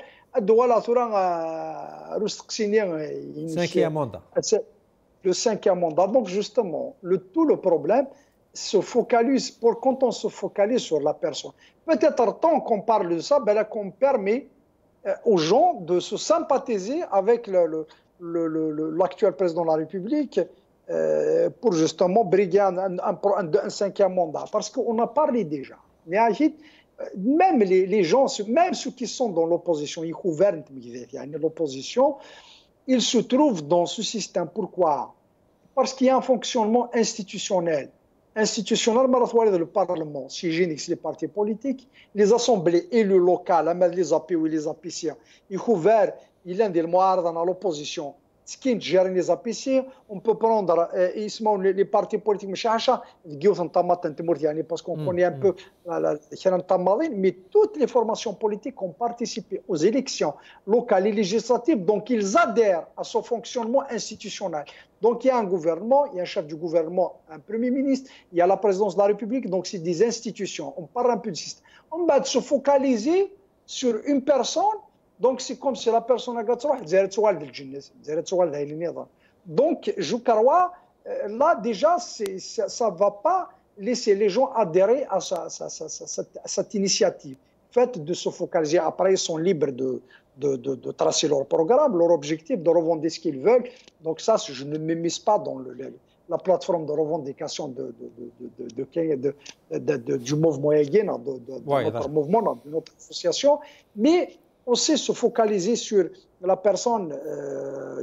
Cinquième mandat. Le cinquième mandat. Donc justement, tout le problème se focalise, quand on se focalise sur la personne. Peut-être tant qu'on parle de ça, qu'on permet aux gens de se sympathiser avec l'actuel président de la République pour justement briguer un cinquième mandat. Parce qu'on a parlé déjà. Mais même les gens, même ceux qui sont dans l'opposition, ils gouvernent l'opposition, ils se trouvent dans ce système. Pourquoi? Parce qu'il y a un fonctionnement institutionnel. Le Parlement, c'est les partis politiques, les assemblées élus locales, les API ou les APC, ils gouvernent, ils ont des moyens dans l'opposition. Ce qui gère les APC, on peut prendre les partis politiques, parce qu'on connaît un peu mais toutes les formations politiques ont participé aux élections locales et législatives, donc ils adhèrent à ce fonctionnement institutionnel. Donc il y a un gouvernement, il y a un chef du gouvernement, un premier ministre, il y a la présidence de la République, donc c'est des institutions. On parle un peu de système. On va se focaliser sur une personne. Donc, c'est comme si la personne a donc, je crois, là, déjà, ça ne va pas laisser les gens adhérer à cette initiative. Fait de se focaliser. Après, ils sont libres de tracer leur programme, leur objectif, de revendiquer ce qu'ils veulent. Donc, ça, je ne me mise pas dans la plateforme de revendication du mouvement Yagin, de notre mouvement, de notre association. Mais aussi se focaliser sur la personne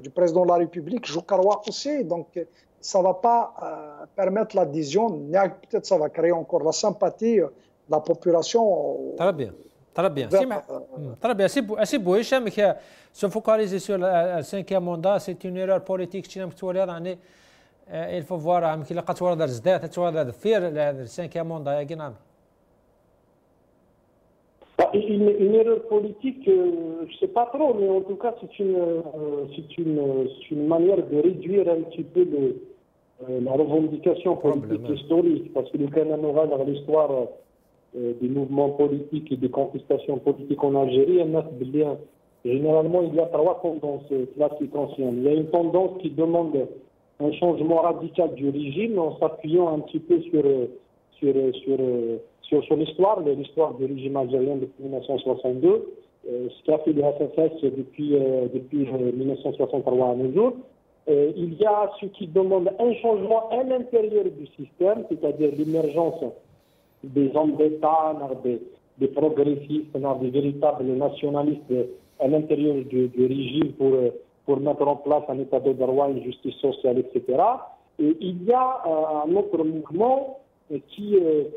du président de la République, je crois aussi, donc ça ne va pas permettre l'adhésion, peut-être ça va créer encore la sympathie de la population. Très bien, très bien. Très bien, c'est beau. Se focaliser sur le cinquième mandat, c'est une erreur politique. Il faut voir qu'il y a le cinquième mandat. Une erreur politique, je ne sais pas trop, mais en tout cas, c'est une manière de réduire un petit peu la revendication politique historique, parce que le Canada, dans l'histoire des mouvements politiques et des contestations politiques en Algérie, généralement, il y a trois tendances classiques anciennes. Il y a une tendance qui demande un changement radical du régime en s'appuyant un petit peu sur son histoire, l'histoire du régime algérien depuis 1962, ce qu'a fait le SFS depuis 1963 à nos jours. Il y a ceux qui demandent un changement à l'intérieur du système, c'est-à-dire l'émergence des hommes d'État, des progressistes, des véritables nationalistes à l'intérieur du régime pour mettre en place un état de droit, une justice sociale, etc. Et il y a un autre mouvement qui est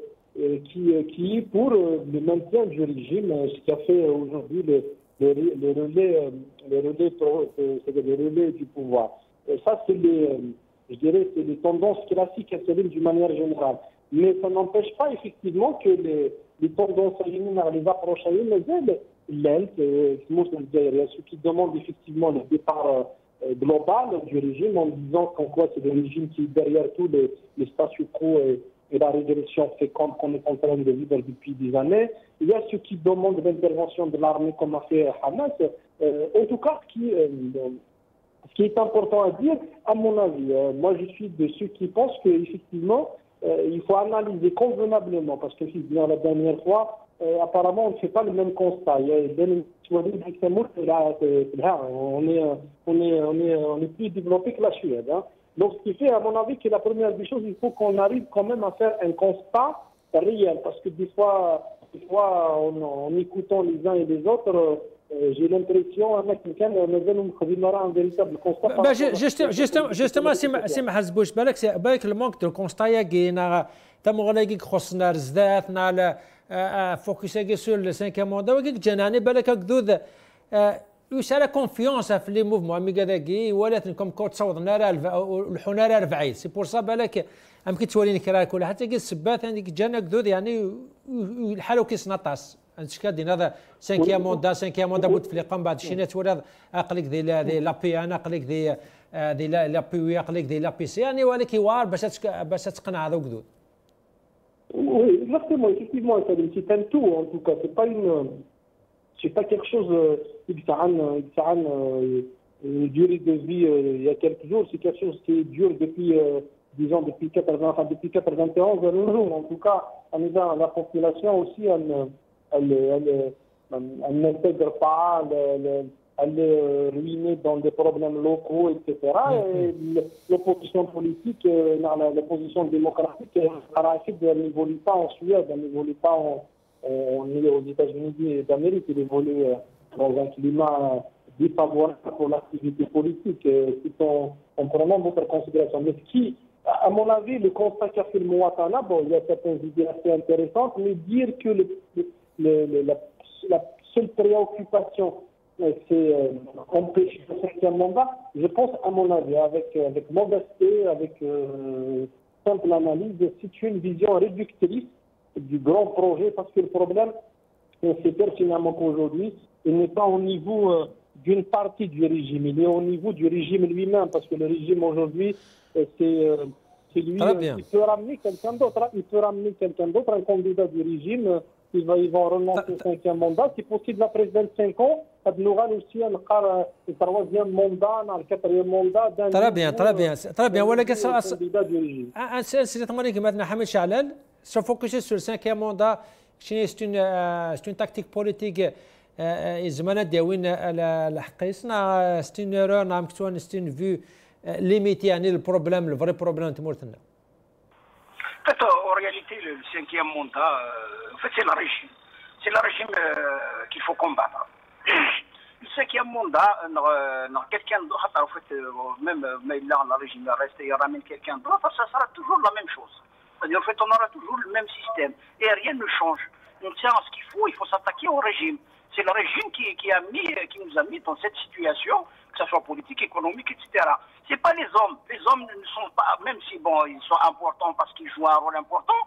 pour le maintien du régime, ce qui a fait aujourd'hui le relais du pouvoir. Et ça, c'est les tendances classiques à Céline d'une manière générale. Mais ça n'empêche pas effectivement que les tendances les approches à il y a ceux qui demandent effectivement le départ global du régime en disant qu'en quoi c'est le régime qui est derrière tout les statu quo et la régression féconde qu'on est en train de vivre depuis des années. Il y a ceux qui demandent l'intervention de l'armée comme a fait Hamas. En tout cas, ce qui est important à dire, à mon avis, moi je suis de ceux qui pensent qu'effectivement, il faut analyser convenablement, parce que la dernière fois, apparemment, on ne fait pas le même constat. On est plus développé que la Suède. Hein. Donc, ce qui fait, à mon avis, que la première des choses, il faut qu'on arrive quand même à faire un constat réel, parce que des fois en écoutant les uns et les autres, j'ai l'impression كان مازالوا مخدمين راه ان فيريتابل كونستا. جوستومون سي ما حسبوش بالك المونك دو كونستا كاين تم غلاكي خصنا رزداتنا فوكساكي سور لو سانكيام موندا وكيك جاناني بالك هكذوذ يسال كونفيونس في لي موفمون مي كذاكي ولكن كوم كوت تصوضنا الحنا راه ربعيد سي بور سا بالك يمكن توليني كرا كل حتى كي السبات عندك جانا كذوذ يعني الحال كيسنطاس انت هذا سانكيام موندا بوتفليقه من بعد الشينات ولا اقلك دي لا بي ان اقلك دي لا بي وي اقلك دي لا بي سي يعني ولكن وار باش تقنع هذا وكذوذ. Oui, exactement, effectivement, c'est un tout en tout cas, c'est pas quelque chose qui a une durée de vie il y a quelques jours, c'est quelque chose qui dure depuis, disons, depuis 91 à nos jours. En tout cas, la population aussi, elle n'intègre pas, elle est ruinée dans des problèmes locaux, etc. Et l'opposition politique, l'opposition démocratique, elle n'évolue pas en Suède, elle n'évolue pas aux États-Unis d'Amérique, elle évolue dans un climat défavorable pour l'activité politique, tout en prenant d'autres considérations. Mais ce qui, à mon avis, le constat qu'a fait le Mouattana, bon, il y a certaines idées assez intéressantes, mais dire que la seule préoccupation, c'est empêcher le 5e mandat, je pense, à mon avis, avec modesté, avec simple analyse, c'est une vision réductrice du grand projet, parce que le problème, c'est pertinemment qu'aujourd'hui, il n'est pas au niveau d'une partie du régime, il est au niveau du régime lui-même, parce que le régime aujourd'hui, c'est lui qui peut ramener quelqu'un d'autre, un candidat du régime. Ils vont renoncer au 5e mandat. C'est possible après 25 ans, nous aurons aussi un 3e mandat, un 4e mandat. Très bien. ولكن سي تمرين كما قلنا حميد شعلان سو فوكسي سور 5e mandat. C'est une tactique politique زمان داوين الحقيسنا ستين ايرور نعم كتوان ستين فيو ليميتي يعني البروبليم الفري بروبليم تمورتنا. En réalité, le 5e mandat, en fait, c'est le régime qu'il faut combattre. Le 5e mandat, quelqu'un d'autre, en fait, même là, le régime reste et ramène quelqu'un d'autre, ça sera toujours la même chose. C'est-à-dire, en fait, on aura toujours le même système et rien ne change. Donc, ce qu'il faut s'attaquer au régime. C'est le régime qui nous a mis dans cette situation, que ce soit politique, économique, etc. C'est pas les hommes. Les hommes ne sont pas, même si bon, ils sont importants parce qu'ils jouent un rôle important,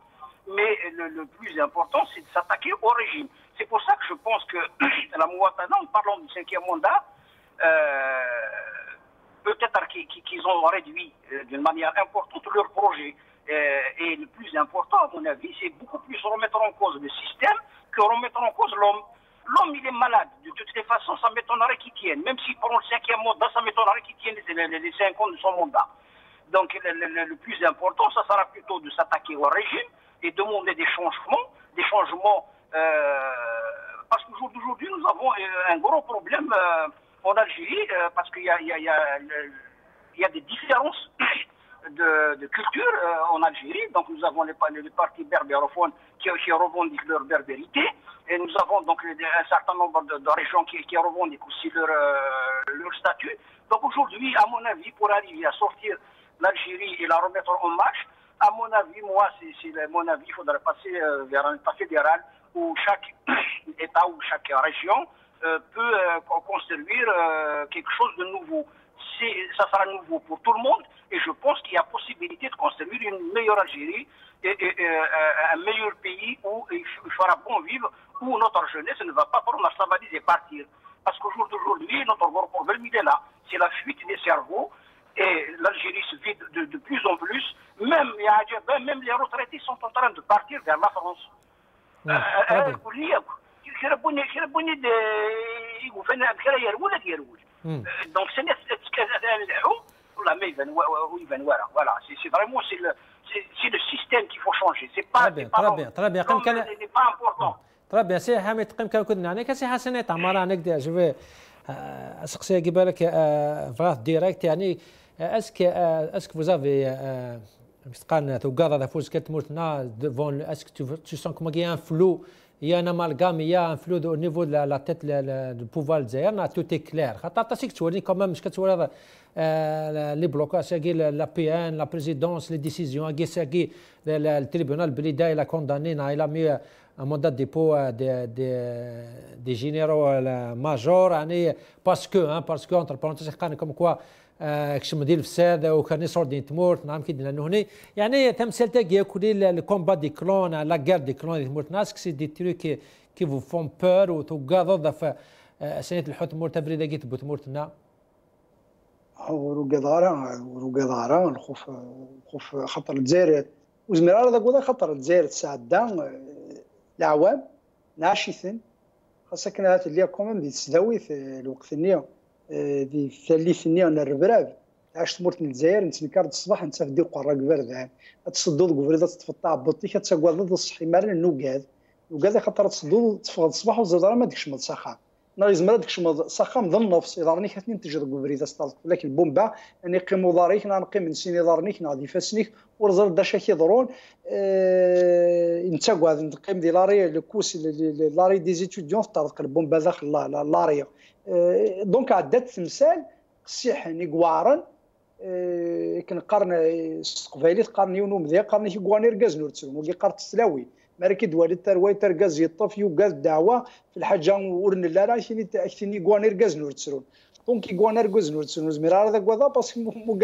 mais le plus important, c'est de s'attaquer au régime. C'est pour ça que je pense que la Mouattana, en parlant du 5e mandat, peut-être qu'ils ont réduit d'une manière importante leur projet. Et le plus important, à mon avis, c'est beaucoup plus remettre en cause le système que remettre en cause l'homme. L'homme, il est malade. De toutes les façons, ça m'étonnerait qu'il tienne. Même s'il prend le 5e mandat, ça m'étonnerait qu'il tienne les 5 ans de son mandat. Donc, le plus important, ça sera plutôt de s'attaquer au régime et demander des changements. Parce qu'aujourd'hui, nous avons un gros problème en Algérie, parce qu'il y a des différences de culture en Algérie. Donc, nous avons les partis berbérophones qui revendiquent leur berbérité. Et nous avons donc un certain nombre de régions qui revendiquent aussi leur statut. Donc aujourd'hui, à mon avis, pour arriver à sortir l'Algérie et la remettre en marche, à mon avis, il faudrait passer vers un État fédéral où chaque État ou chaque région peut construire quelque chose de nouveau. Ça sera nouveau pour tout le monde et je pense qu'il y a possibilité de construire une meilleure Algérie et un meilleur pays où il fera bon vivre, où notre jeunesse ne va pas prendre sa valise et partir. Parce qu'aujourd'hui, notre gros problème, il est là. C'est la fuite des cerveaux et l'Algérie se vide de plus en plus. Même les retraités sont en train de partir vers la France. Donc c'est vraiment c'est le système qu'il faut changer. C'est pas très bien. pas important. Très bien. C'est Hamid كم كنا يعني كسي حسنات عمارة نقدر جوي أسقسي قبلك فراغ ديريكت يعني اسك vous avez قالنا توقاض هذا فوز كتموتنا devant est-ce que tu sens comme il y a un flou il y a un amalgame, il y a un flou au niveau de la tête du pouvoir algérien, tout est clair. Quand même, les blocages, la PN, la présidence, les décisions, le tribunal il a condamné, il a mis un mandat de dépôt des généraux majors, parce que, entre parenthèses, comme quoi, كش مدير الفساد وكان يصور دين تمورت نعم كي لانه هنا يعني تمثال تاعي كل الكومبات دي كلون لا غير دي كلون دي تمورت ناس كسي دي تروك كي فو فون بور وتوغاض في سنه الحوت مورت تفريده كي تبوت مورتنا وروغادارا الخوف خطر الجزائر وزميرار هذاك وذا خطر الجزائر تساعدا العوام ناشثين خاصة كانت اللي كومون دي تسداوي في الوقت النية دي الثالث النية الربراف عاش تمرت من الجزائر نتنكر الصباح انت في ديق قرا كبردان تصدود قبريضه تفطع بطيخه تسقوا ضد الصحي مال النوكاد وكذا خاطر تصدود تفقد الصباح وزاد ما ديكش مد سخان نايز مرا ديكش مد سخان ضمن نفس اذا راني كاتنين تجد قبريضه ستالك ولكن البومبا اني قيمو داريك نقيم من سيني دارنيك نادي فاسنيك ورزل داشا كيضرون نتا كواد نقيم دي لاري لو كوس لاري دي زيتوديون طارق البومبا داخل لاري دونك عدات تمثال قسيح نيكوارن كنقارن استقبالي قارن يونو مذيا قارن كي كوانير غاز نورتسون وكي قارت السلاوي ماركي دوالي ترواي ترغاز يطف يوغاز الدعوه في الحاجه ورن لا راه شيني كوانير غاز نورتسون دونك كي كوانير غاز نورتسون زميرا هذاك وذا باسكو مو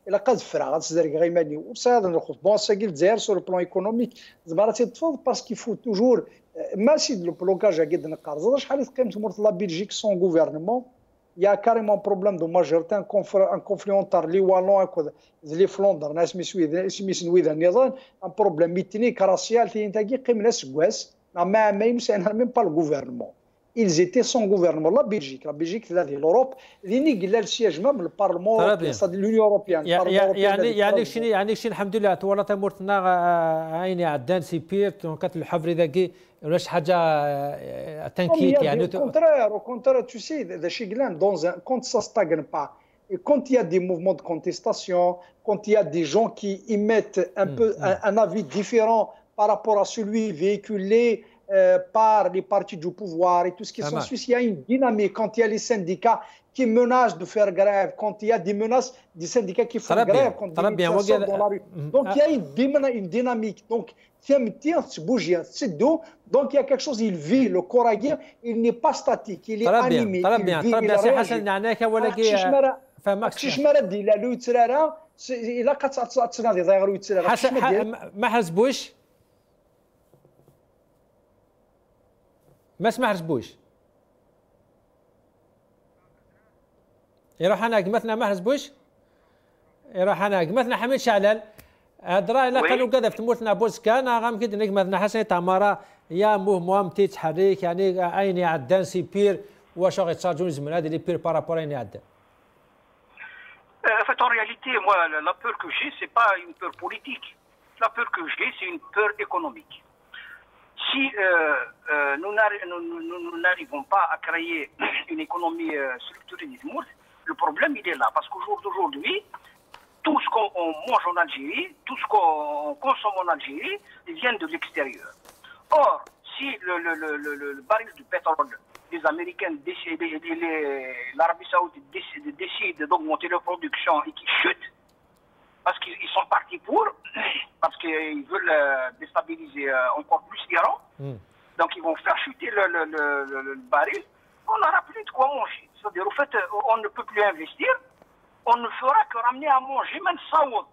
الا قاد فرا غتزرق غيماني وصاد نخوف بون ساكي الجزائر سور البلان ايكونوميك زعما تيتفض باسكو يفو توجور ماشي لو بلوكاج قد نقار شحال تقيم تمرت لا بلجيك سون غوفرنمون il y a carrément un problème de majorité, un conflit entre les Wallons et les Flandres, un problème ethnique, racial, même pas le gouvernement. Ils étaient sans gouvernement. La Belgique, l'Europe, le siège même, le Parlement, l'Union européenne. يعني شي الحمد لله تورط تمرتنا عيني عدان سي بير كانت الحفر ذاكي ولاش حاجه تنكيت يعني au contraire tu sais the Chiglan quand ça stagne pas et quand il y a des mouvements de contestation quand il y a des gens qui émettent un peu un avis différent par rapport à celui véhiculé par les partis du pouvoir et tout ce qui s'ensuit, il y a une dynamique quand il y a les syndicats qui menacent de faire grève, quand il y a des menaces des syndicats qui font grève, quand il y a des dans la rue. Donc il y a une dynamique. Donc donc il y a quelque chose, il vit, le Coraguien, il n'est pas statique, il est animé. Très bien, très bien. C'est Hassan Nanaka ولكن فهمك شي مرة دي لا لو ترارا إلا كتصنع ضيغرو ترارا ما حسبوش ما سمع حسبوش يروح انا قمتنا ما حسبوش يروح انا قمتنا حميد شعلل هضره الا كانوا كذا في تموتنا بوسكان غام كي دنيك مثلا حسن تماره يا موفمون تيتحرك يعني عيني عدان سي بير واش غيتشارجون زمن هذه لي بير بارابور عيني عدان En fait, en réalité, moi, la peur que j'ai, c'est pas une peur politique. La peur que j'ai, c'est une peur économique. Si nous n'arrivons pas à créer une économie structurée d'Izmourt, le problème il est là. Parce qu'au jour d'aujourd'hui, tout ce qu'on mange en Algérie, tout ce qu'on consomme en Algérie, vient de l'extérieur. Or, si le baril du pétrole, les Américains décident, l'Arabie Saoudite décide d'augmenter leur production et qu'ils chutent, parce qu'ils sont partis pour, parce qu'ils veulent déstabiliser encore plus l'Iran. Donc ils vont faire chuter le baril. On n'aura plus de quoi manger. C'est-à-dire, au fait, on ne peut plus investir. On ne fera que ramener à manger, même Saoud,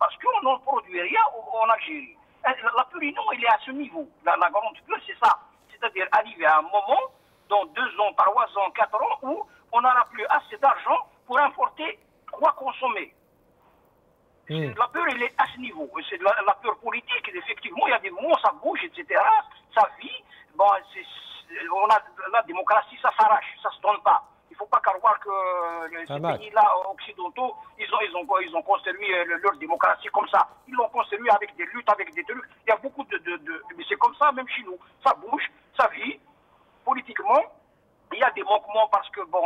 parce qu'on n'en produit rien en Algérie. La pure, non, il est à ce niveau. La grande pure, c'est ça. C'est-à-dire arriver à un moment, dans 2 ans, 3 ans, 4 ans, où on n'aura plus assez d'argent pour importer quoi consommer. La peur, elle est à ce niveau. C'est la peur politique. Effectivement, il y a des moments, ça bouge, etc. Ça vit. Bon, la démocratie, ça s'arrache, ça ne se donne pas. Il ne faut pas croire que ces pays-là occidentaux, ils ont construit leur démocratie comme ça. Ils l'ont construit avec des luttes, avec des trucs. Il y a beaucoup mais c'est comme ça, même chez nous. Ça bouge, ça vit. Politiquement, il y a des manquements parce que, bon,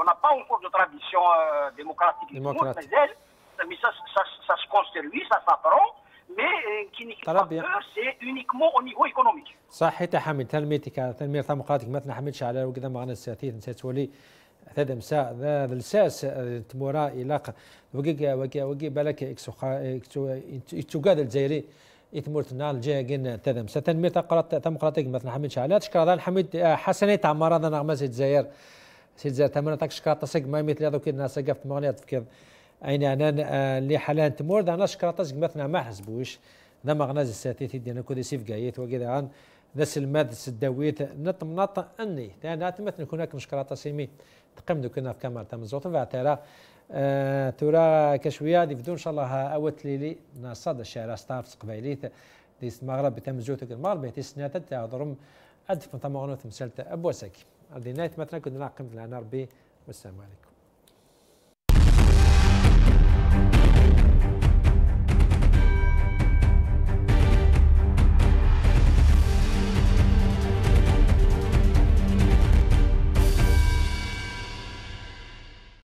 on n'a pas encore de tradition démocratique. Mais ça se construit, ça s'apprend. mais qui n'est pas c'est uniquement au niveau économique. صح حتى حمد تلميتك تنمير ثمقاتك مثلا حمد شعلا وكذا ما غنى الساتيت نسيت تولي هذا مساء ذا الساس تمورا إلاق وقي بالك إكسو قاد الجزائري يتمرت نال الجاي جن تذم ستنمير ثمقاتك مثلا حمد شعلا تشكر هذا الحمد حسنيت عمار هذا نغمة الجزائر سيد تمنى تشكر تصق ما مثل هذا كنا سقفت مغنيات فكذا أين أنا اللي حاليا تمور ذا نشكر تصق مثلا ما حسبوش ذا مغناز الساتيت دينا كودي سيف قايت وكذا عن ذا سلماد السداويت نط أني ذا تمثل هناك نشكر تصيمي تقيم دوكنا في كاميرا تم الزوط فاعترا ترى كشوية دي بدون إن شاء الله أوت ليلي نصاد الشارع ستارس قبيليت دي المغرب بتم زوتك المغرب بيتي سنات تعذرم أدف من طمعنا تمثلت أبو ساكي هذه نهاية مثلا كنا نقيم لنا ربي والسلام عليكم.